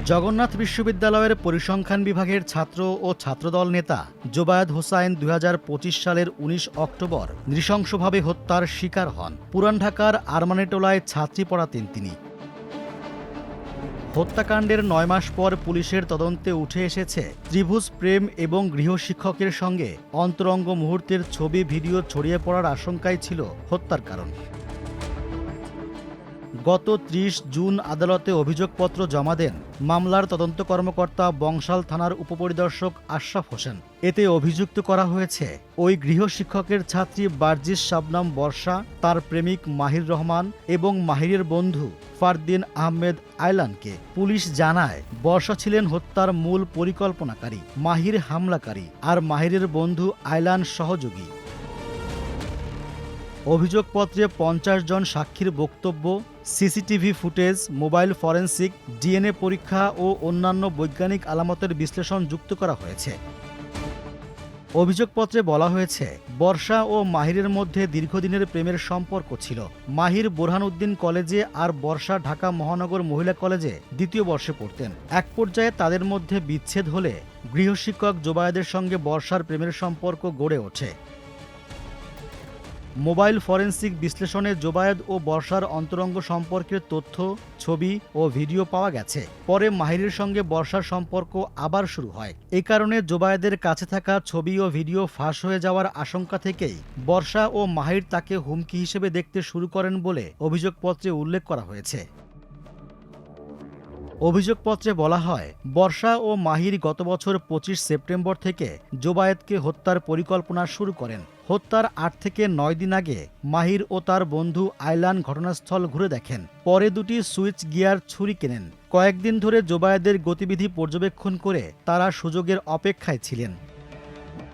জগন্নাথ বিশ্ববিদ্যালয়ের পরিসংখ্যান বিভাগের ছাত্র ও ছাত্রদল নেতা জোবায়েদ হোসাইন ২০২৫ সালের ১৯ অক্টোবর নৃশংসভাবে হত্যার শিকার হন। পুরান ঢাকার আরমানিটোলায় ছাত্রী পড়াতেন তিনি। হত্যাকাণ্ডের ৯ মাস পর পুলিশের তদন্তে উঠে এসেছে ত্রিভুজ প্রেম এবং গৃহশিক্ষকের সঙ্গে অন্তরঙ্গ মুহূর্তের ছবি ভিডিও ছড়িয়ে পড়ার আশঙ্কাই ছিল হত্যার কারণ। গত ৩০ জুন আদালতে অভিযোগপত্র জমা দেন মামলার তদন্ত কর্মকর্তা বংশাল থানার উপপরিদর্শক আশরাফ হোসেন। এতে অভিযুক্ত করা হয়েছে ওই গৃহশিক্ষকের ছাত্রী বার্জিস শাবনাম বর্ষা, তার প্রেমিক মাহির রহমান এবং মাহিরের বন্ধু ফারদিন আহমেদ আয়লানকে। পুলিশ জানায় বর্ষা ছিলেন হত্যার মূল পরিকল্পনাকারী, মাহির হামলাকারী আর মাহিরের বন্ধু আয়লান সহযোগী। অভিযোগপত্রে ৫০ জন সাক্ষীর বক্তব্য, CCTV footage, mobile forensic, DNA পরীক্ষা ও অন্যান্য বৈজ্ঞানিক আলামতের বিশ্লেষণ যুক্ত করা হয়েছে। অভিযোগপত্রে বলা হয়েছে বর্ষা ও মাহিরের মধ্যে দীর্ঘদিনের প্রেমের সম্পর্ক ছিল। মাহির বোরহানউদ্দিন কলেজে আর বর্ষা ঢাকা মহানগর মহিলা কলেজে দ্বিতীয় বর্ষে পড়তেন। এক পর্যায়ে তাদের মধ্যে বিচ্ছেদ হলে গৃহশিক্ষক জোবায়েদের সঙ্গে বর্ষার প্রেমের সম্পর্ক গড়ে ওঠে। মোবাইল ফরেনসিক বিশ্লেষণে জোবায়েদ ও বর্ষার অন্তরঙ্গ সম্পর্কের তথ্য, ছবি ও ভিডিও পাওয়া গেছে। পরে মাহিরের সঙ্গে বর্ষার সম্পর্ক আবার শুরু হয়। এই কারণে জোবায়েদের কাছে থাকা ছবি ও ভিডিও ফাঁস হয়ে যাওয়ার আশঙ্কা থেকেই বর্ষা ও মাহির তাকে হুমকি হিসেবে দেখতে শুরু করেন বলে অভিযোগপত্রে উল্লেখ করা হয়েছে। অভিযোগপত্রে বলা হয় বর্ষা ও মাহির গত বছর ২৫ সেপ্টেম্বর থেকে জোবায়েদকে হত্যার পরিকল্পনা শুরু করেন। হত্যার ৮ থেকে ৯ দিন আগে মাহির ও তার বন্ধু আয়লান ঘটনাস্থল ঘুরে দেখেন। পরে দুটি সুইচ গিয়ার ছুরি কেনেন। কয়েকদিন ধরে জোবায়েদের গতিবিধি পর্যবেক্ষণ করে তারা সুযোগের অপেক্ষায় ছিলেন।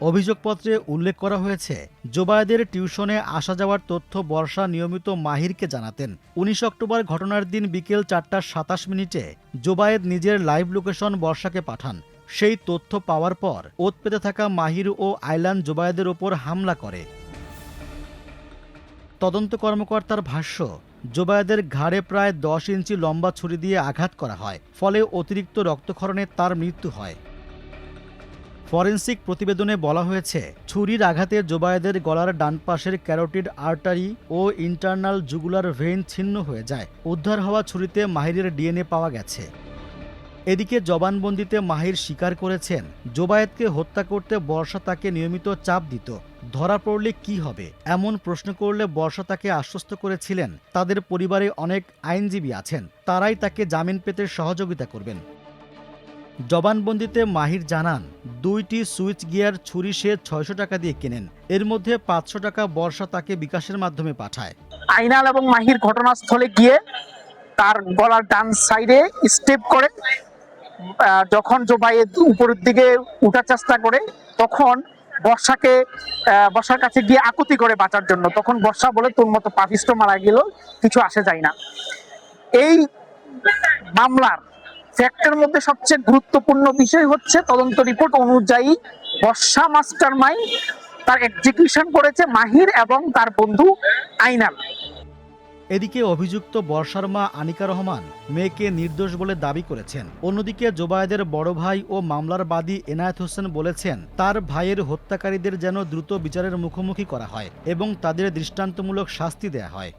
অভিযোগপত্রে উল্লেখ করা হয়েছে জোবায়েদের টিউশনে আসা যাওয়ার তথ্য বর্ষা নিয়মিত মাহিরকে জানাতেন। ১৯ অক্টোবর ঘটনার দিন বিকেল ৪:২৭ জোবায়েদ নিজের লাইভ লোকেশন বর্ষাকে পাঠান। সেই তথ্য পাওয়ার পর ওৎ পেতে থাকা মাহির ও আয়লান জোবায়েদের ওপর হামলা করে। তদন্ত কর্মকর্তার ভাষ্য, জোবায়েদের ঘাড়ে প্রায় ১০ ইঞ্চি লম্বা ছুরি দিয়ে আঘাত করা হয়, ফলে অতিরিক্ত রক্তক্ষরণে তার মৃত্যু হয়। ফরেনসিক প্রতিবেদনে বলা হয়েছে ছুরির আঘাতে জোবায়েদের গলার ডান পাশের ক্যারোটিড আর্টারি ও ইন্টারনাল জুগুলার ভেইন ছিন্ন হয়ে যায়। উদ্ধার হওয়া ছুরিতে মাহিরের ডিএনএ পাওয়া গেছে। এদিকে জবানবন্দিতে মাহির স্বীকার করেছেন জোবায়েদকে হত্যা করতে বর্ষা তাকে নিয়মিত চাপ দিত। ধরা পড়লে কি হবে এমন প্রশ্ন করলে বর্ষা তাকে আশ্বস্ত করেছিলেন তাদের পরিবারে অনেক আইনজীবী আছেন, তারাই তাকে জামিন পেতে সহযোগিতা করবেন। জবানবন্দিতে মাহির জানান ২টি সুইচ গিয়ার ছুরি সে ৬০০ টাকা দিয়ে কেনেন। এর মধ্যে ৫০০ টাকা বর্ষা তাকে বিকাশের মাধ্যমে পাঠায়। আইনাল এবং মাহির ঘটনাস্থলে গিয়ে তার গলার ডান সাইডে স্টেপ করে যখন জোবায়েদ উপরের দিকে উঠার চেষ্টা করে তখন বর্ষার কাছে গিয়ে আকুতি করে বাঁচার জন্য। তখন বর্ষা বলে, তোর মতো পাপিষ্ট মারা গেল, কিছু আসে যায় না। এই মামলার ফ্যাক্টের মধ্যে সবচেয়ে গুরুত্বপূর্ণ বিষয় হচ্ছে তদন্ত রিপোর্ট অনুযায়ী বর্ষা মাস্টারমাইন্ড, তার এক্সিকিউশন করেছে মাহির এবং তার বন্ধু আইনাল। এদিকে অভিযুক্ত বর্ষার মা আনিকা রহমান মেয়েকে নির্দোষ বলে দাবি করেছেন। অন্যদিকে জোবায়েদের বড় ভাই ও মামলার বাদী এনায়েত হোসেন বলেছেন তার ভাইয়ের হত্যাকারীদের যেন দ্রুত বিচারের মুখোমুখি করা হয় এবং তাদের দৃষ্টান্তমূলক শাস্তি দেয়া হয়।